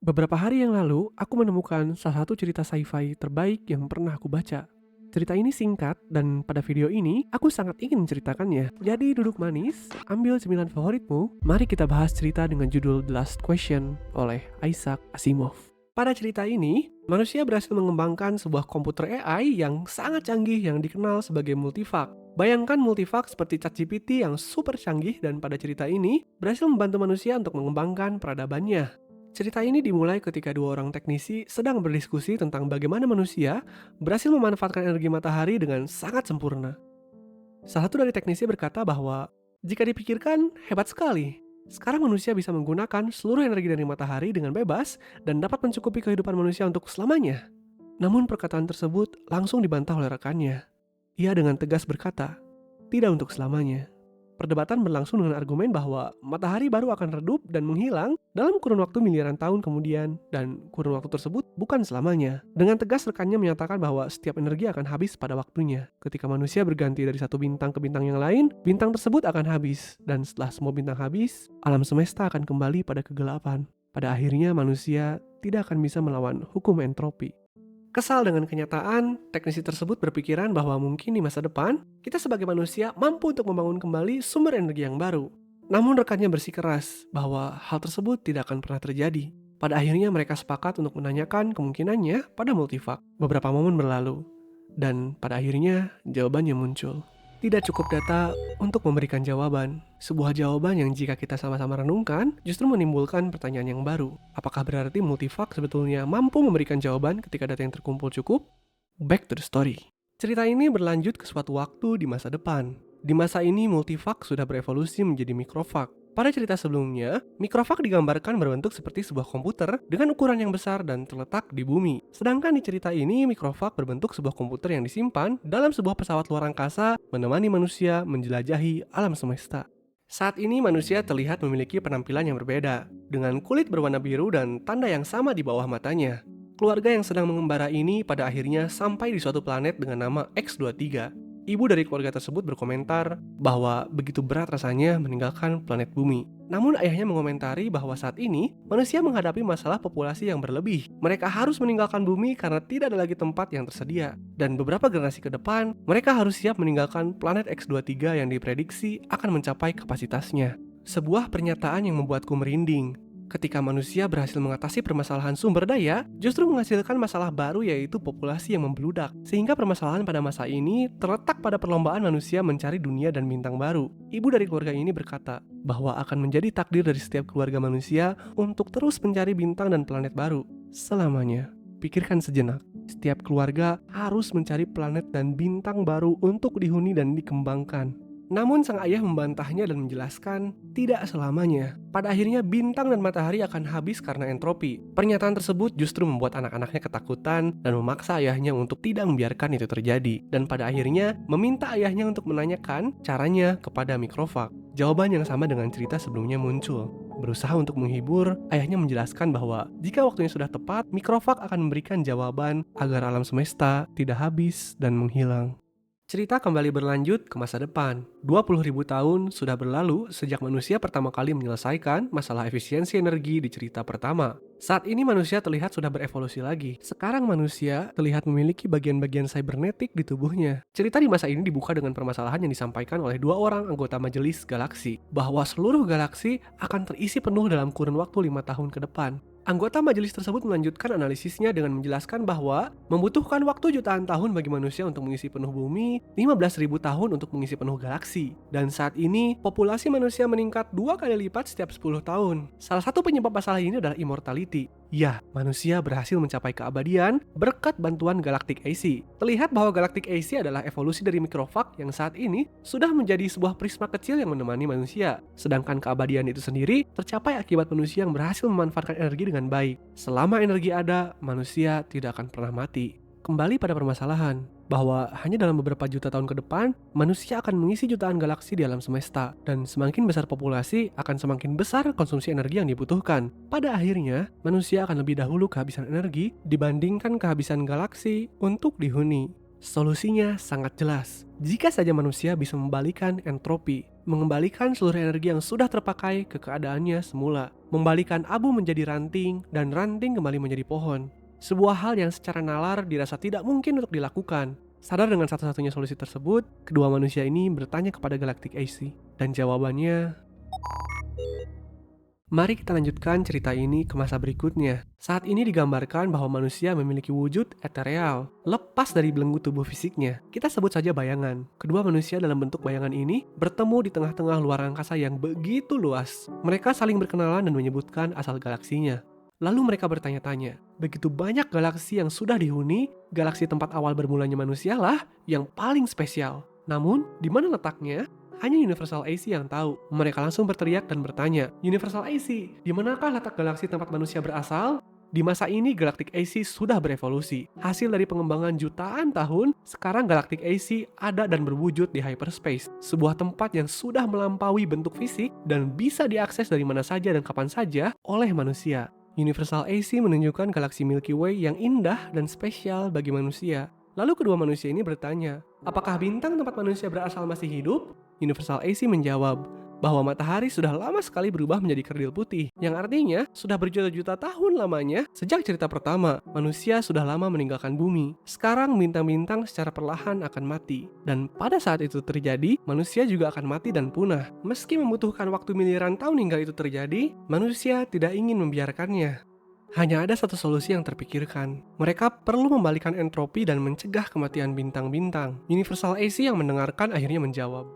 Beberapa hari yang lalu, aku menemukan salah satu cerita sci-fi terbaik yang pernah aku baca. Cerita ini singkat, dan pada video ini, aku sangat ingin menceritakannya. Jadi duduk manis, ambil cemilan favoritmu, mari kita bahas cerita dengan judul The Last Question oleh Isaac Asimov. Pada cerita ini, manusia berhasil mengembangkan sebuah komputer AI yang sangat canggih yang dikenal sebagai multivak. Bayangkan multivak seperti ChatGPT yang super canggih dan pada cerita ini berhasil membantu manusia untuk mengembangkan peradabannya. Cerita ini dimulai ketika dua orang teknisi sedang berdiskusi tentang bagaimana manusia berhasil memanfaatkan energi matahari dengan sangat sempurna. Salah satu dari teknisi berkata bahwa, jika dipikirkan, hebat sekali. Sekarang manusia bisa menggunakan seluruh energi dari matahari dengan bebas dan dapat mencukupi kehidupan manusia untuk selamanya. Namun perkataan tersebut langsung dibantah oleh rekannya. Ia dengan tegas berkata, tidak untuk selamanya. Perdebatan berlangsung dengan argumen bahwa matahari baru akan redup dan menghilang dalam kurun waktu miliaran tahun kemudian, dan kurun waktu tersebut bukan selamanya. Dengan tegas rekannya menyatakan bahwa setiap energi akan habis pada waktunya. Ketika manusia berganti dari satu bintang ke bintang yang lain, bintang tersebut akan habis, dan setelah semua bintang habis, alam semesta akan kembali pada kegelapan. Pada akhirnya manusia tidak akan bisa melawan hukum entropi. Kesal dengan kenyataan, teknisi tersebut berpikiran bahwa mungkin di masa depan, kita sebagai manusia mampu untuk membangun kembali sumber energi yang baru. Namun rekannya bersikeras bahwa hal tersebut tidak akan pernah terjadi. Pada akhirnya mereka sepakat untuk menanyakan kemungkinannya pada multivak. Beberapa momen berlalu, dan pada akhirnya jawabannya muncul. Tidak cukup data untuk memberikan jawaban. Sebuah jawaban yang jika kita sama-sama renungkan, justru menimbulkan pertanyaan yang baru. Apakah berarti multivak sebetulnya mampu memberikan jawaban ketika data yang terkumpul cukup? Back to the story. Cerita ini berlanjut ke suatu waktu di masa depan. Di masa ini multivak sudah berevolusi menjadi mikrovak. Pada cerita sebelumnya, mikrovak digambarkan berbentuk seperti sebuah komputer dengan ukuran yang besar dan terletak di bumi. Sedangkan di cerita ini, mikrovak berbentuk sebuah komputer yang disimpan dalam sebuah pesawat luar angkasa menemani manusia menjelajahi alam semesta. Saat ini manusia terlihat memiliki penampilan yang berbeda, dengan kulit berwarna biru dan tanda yang sama di bawah matanya. Keluarga yang sedang mengembara ini pada akhirnya sampai di suatu planet dengan nama X-23. Ibu dari keluarga tersebut berkomentar bahwa begitu berat rasanya meninggalkan planet bumi. Namun ayahnya mengomentari bahwa saat ini manusia menghadapi masalah populasi yang berlebih. Mereka harus meninggalkan bumi karena tidak ada lagi tempat yang tersedia. Dan beberapa generasi ke depan, mereka harus siap meninggalkan planet X-23 yang diprediksi akan mencapai kapasitasnya. Sebuah pernyataan yang membuatku merinding. Ketika manusia berhasil mengatasi permasalahan sumber daya, justru menghasilkan masalah baru yaitu populasi yang membludak. Sehingga permasalahan pada masa ini terletak pada perlombaan manusia mencari dunia dan bintang baru. Ibu dari keluarga ini berkata bahwa akan menjadi takdir dari setiap keluarga manusia untuk terus mencari bintang dan planet baru selamanya. Pikirkan sejenak, setiap keluarga harus mencari planet dan bintang baru untuk dihuni dan dikembangkan. Namun sang ayah membantahnya dan menjelaskan tidak selamanya. Pada akhirnya bintang dan matahari akan habis karena entropi. Pernyataan tersebut justru membuat anak-anaknya ketakutan dan memaksa ayahnya untuk tidak membiarkan itu terjadi. Dan pada akhirnya meminta ayahnya untuk menanyakan caranya kepada mikrovak. Jawaban yang sama dengan cerita sebelumnya muncul. Berusaha untuk menghibur, ayahnya menjelaskan bahwa jika waktunya sudah tepat, mikrovak akan memberikan jawaban agar alam semesta tidak habis dan menghilang. Cerita kembali berlanjut ke masa depan. 20.000 tahun sudah berlalu sejak manusia pertama kali menyelesaikan masalah efisiensi energi di cerita pertama. Saat ini manusia terlihat sudah berevolusi lagi. Sekarang manusia terlihat memiliki bagian-bagian cybernetik di tubuhnya. Cerita di masa ini dibuka dengan permasalahan yang disampaikan oleh dua orang anggota majelis galaksi, bahwa seluruh galaksi akan terisi penuh dalam kurun waktu 5 tahun ke depan. Anggota majelis tersebut melanjutkan analisisnya dengan menjelaskan bahwa membutuhkan waktu jutaan tahun bagi manusia untuk mengisi penuh bumi, 15.000 tahun untuk mengisi penuh galaksi. Dan saat ini, populasi manusia meningkat 2 kali lipat setiap 10 tahun. Salah satu penyebab masalah ini adalah immortality. Ya, manusia berhasil mencapai keabadian berkat bantuan Galactic AC. Terlihat bahwa Galactic AC adalah evolusi dari mikrovak yang saat ini sudah menjadi sebuah prisma kecil yang menemani manusia. Sedangkan keabadian itu sendiri tercapai akibat manusia yang berhasil memanfaatkan energi dengan baik. Selama energi ada, manusia tidak akan pernah mati. Kembali pada permasalahan, bahwa hanya dalam beberapa juta tahun ke depan, manusia akan mengisi jutaan galaksi di alam semesta, dan semakin besar populasi akan semakin besar konsumsi energi yang dibutuhkan. Pada akhirnya, manusia akan lebih dahulu kehabisan energi dibandingkan kehabisan galaksi untuk dihuni. Solusinya sangat jelas. Jika saja manusia bisa membalikan entropi, mengembalikan seluruh energi yang sudah terpakai ke keadaannya semula, membalikan abu menjadi ranting dan ranting kembali menjadi pohon. Sebuah hal yang secara nalar dirasa tidak mungkin untuk dilakukan. Sadar dengan satu-satunya solusi tersebut, kedua manusia ini bertanya kepada Galactic AC, dan jawabannya, mari kita lanjutkan cerita ini ke masa berikutnya. Saat ini digambarkan bahwa manusia memiliki wujud etereal, lepas dari belenggu tubuh fisiknya. Kita sebut saja bayangan. Kedua manusia dalam bentuk bayangan ini bertemu di tengah-tengah luar angkasa yang begitu luas. Mereka saling berkenalan dan menyebutkan asal galaksinya. Lalu mereka bertanya-tanya, begitu banyak galaksi yang sudah dihuni, galaksi tempat awal bermulanya manusia lah yang paling spesial. Namun, di mana letaknya? Hanya Universal AC yang tahu. Mereka langsung berteriak dan bertanya, Universal AC, di manakah letak galaksi tempat manusia berasal? Di masa ini Galactic AC sudah berevolusi. Hasil dari pengembangan jutaan tahun, sekarang Galactic AC ada dan berwujud di hyperspace. Sebuah tempat yang sudah melampaui bentuk fisik dan bisa diakses dari mana saja dan kapan saja oleh manusia. Universal AC menunjukkan galaksi Milky Way yang indah dan spesial bagi manusia. Lalu kedua manusia ini bertanya, apakah bintang tempat manusia berasal masih hidup? Universal AC menjawab bahwa matahari sudah lama sekali berubah menjadi kerdil putih, yang artinya sudah berjuta-juta tahun lamanya sejak cerita pertama, manusia sudah lama meninggalkan bumi. Sekarang bintang-bintang secara perlahan akan mati, dan pada saat itu terjadi, manusia juga akan mati dan punah. Meski membutuhkan waktu miliaran tahun hingga itu terjadi, manusia tidak ingin membiarkannya. Hanya ada satu solusi yang terpikirkan. Mereka perlu membalikan entropi dan mencegah kematian bintang-bintang. Universal AC yang mendengarkan akhirnya menjawab.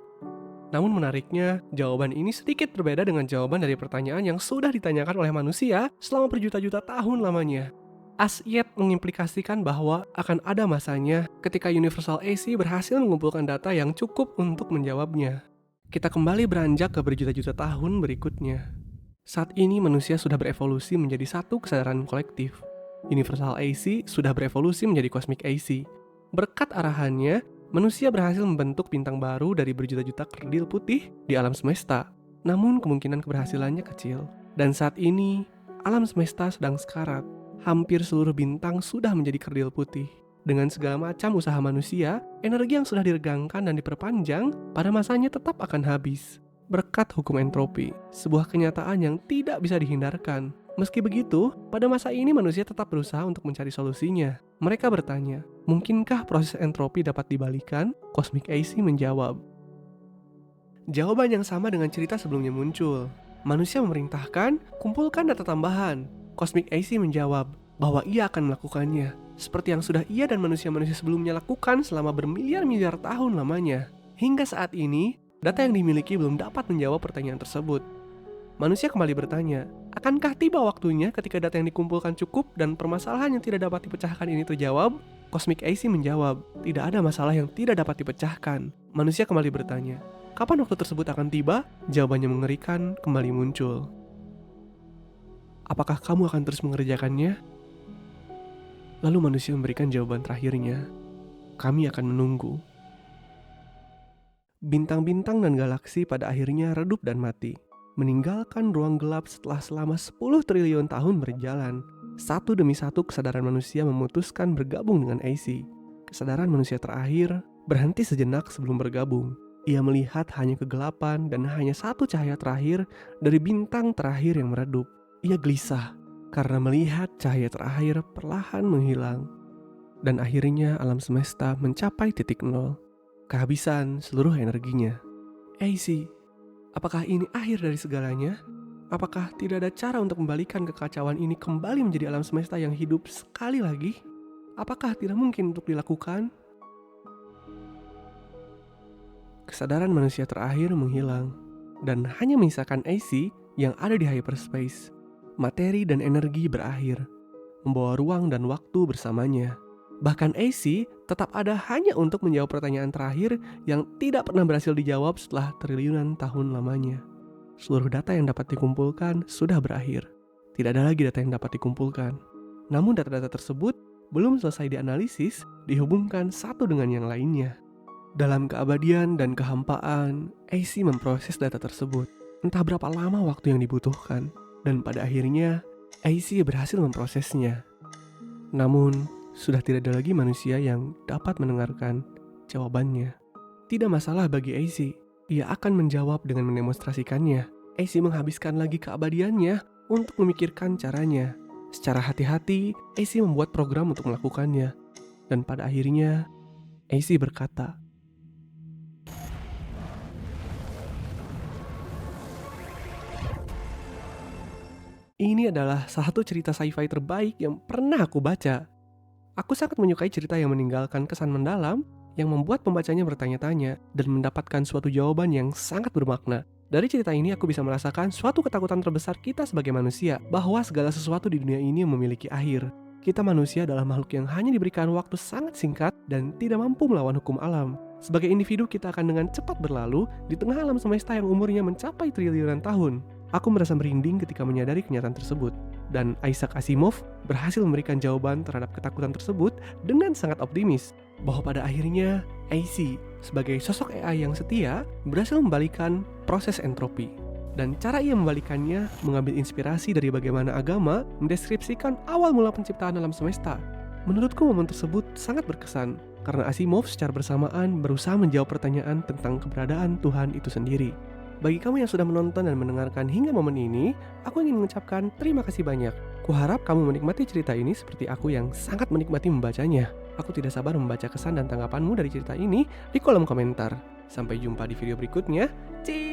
Namun menariknya, jawaban ini sedikit berbeda dengan jawaban dari pertanyaan yang sudah ditanyakan oleh manusia selama berjuta-juta tahun lamanya. Asyet mengimplikasikan bahwa akan ada masanya ketika Universal AC berhasil mengumpulkan data yang cukup untuk menjawabnya. Kita kembali beranjak ke berjuta-juta tahun berikutnya. Saat ini manusia sudah berevolusi menjadi satu kesadaran kolektif. Universal AC sudah berevolusi menjadi Cosmic AC. Berkat arahannya, manusia berhasil membentuk bintang baru dari berjuta-juta kerdil putih di alam semesta. Namun kemungkinan keberhasilannya kecil. Dan saat ini, alam semesta sedang sekarat. Hampir seluruh bintang sudah menjadi kerdil putih. Dengan segala macam usaha manusia, energi yang sudah diregangkan dan diperpanjang pada masanya tetap akan habis. Berkat hukum entropi, sebuah kenyataan yang tidak bisa dihindarkan. Meski begitu, pada masa ini manusia tetap berusaha untuk mencari solusinya. Mereka bertanya, mungkinkah proses entropi dapat dibalikan? Cosmic AC menjawab. Jawaban yang sama dengan cerita sebelumnya muncul. Manusia memerintahkan, kumpulkan data tambahan. Cosmic AC menjawab bahwa ia akan melakukannya, seperti yang sudah ia dan manusia-manusia sebelumnya lakukan selama bermiliar-miliar tahun lamanya. Hingga saat ini, data yang dimiliki belum dapat menjawab pertanyaan tersebut. Manusia kembali bertanya, akankah tiba waktunya ketika data yang dikumpulkan cukup dan permasalahan yang tidak dapat dipecahkan ini terjawab? Cosmic AC menjawab, tidak ada masalah yang tidak dapat dipecahkan. Manusia kembali bertanya, kapan waktu tersebut akan tiba? Jawabannya mengerikan kembali muncul. Apakah kamu akan terus mengerjakannya? Lalu manusia memberikan jawaban terakhirnya, kami akan menunggu. Bintang-bintang dan galaksi pada akhirnya redup dan mati, meninggalkan ruang gelap setelah selama 10 triliun tahun berjalan. Satu demi satu kesadaran manusia memutuskan bergabung dengan AC. Kesadaran manusia terakhir berhenti sejenak sebelum bergabung. Ia melihat hanya kegelapan dan hanya satu cahaya terakhir dari bintang terakhir yang meredup. Ia gelisah karena melihat cahaya terakhir perlahan menghilang. Dan akhirnya alam semesta mencapai titik nol. Kehabisan seluruh energinya. AC, apakah ini akhir dari segalanya? Apakah tidak ada cara untuk membalikan kekacauan ini kembali menjadi alam semesta yang hidup sekali lagi? Apakah tidak mungkin untuk dilakukan? Kesadaran manusia terakhir menghilang, dan hanya menyisakan AC yang ada di hyperspace. Materi dan energi berakhir, membawa ruang dan waktu bersamanya. Bahkan AC tetap ada hanya untuk menjawab pertanyaan terakhir yang tidak pernah berhasil dijawab setelah triliunan tahun lamanya. Seluruh data yang dapat dikumpulkan sudah berakhir. Tidak ada lagi data yang dapat dikumpulkan. Namun data-data tersebut belum selesai dianalisis, dihubungkan satu dengan yang lainnya. Dalam keabadian dan kehampaan, AC memproses data tersebut. Entah berapa lama waktu yang dibutuhkan. Dan pada akhirnya, AC berhasil memprosesnya. Namun, sudah tidak ada lagi manusia yang dapat mendengarkan jawabannya. Tidak masalah bagi AC. ia akan menjawab dengan mendemonstrasikannya. AC menghabiskan lagi keabadiannya untuk memikirkan caranya. Secara hati-hati, AC membuat program untuk melakukannya. Dan pada akhirnya, AC berkata, "Ini adalah salah satu cerita sci-fi terbaik yang pernah aku baca." Aku sangat menyukai cerita yang meninggalkan kesan mendalam, yang membuat pembacanya bertanya-tanya dan mendapatkan suatu jawaban yang sangat bermakna. Dari cerita ini aku bisa merasakan suatu ketakutan terbesar kita sebagai manusia, bahwa segala sesuatu di dunia ini memiliki akhir. Kita manusia adalah makhluk yang hanya diberikan waktu sangat singkat dan tidak mampu melawan hukum alam. Sebagai individu kita akan dengan cepat berlalu di tengah alam semesta yang umurnya mencapai triliunan tahun. Aku merasa merinding ketika menyadari kenyataan tersebut. Dan Isaac Asimov berhasil memberikan jawaban terhadap ketakutan tersebut dengan sangat optimis, bahwa pada akhirnya AC sebagai sosok AI yang setia berhasil membalikan proses entropi. Dan cara ia membalikannya mengambil inspirasi dari bagaimana agama mendeskripsikan awal mula penciptaan alam semesta. Menurutku momen tersebut sangat berkesan, karena Asimov secara bersamaan berusaha menjawab pertanyaan tentang keberadaan Tuhan itu sendiri. Bagi kamu yang sudah menonton dan mendengarkan hingga momen ini, aku ingin mengucapkan terima kasih banyak. Kuharap kamu menikmati cerita ini seperti aku yang sangat menikmati membacanya. Aku tidak sabar membaca kesan dan tanggapanmu dari cerita ini di kolom komentar. Sampai jumpa di video berikutnya. Ciao!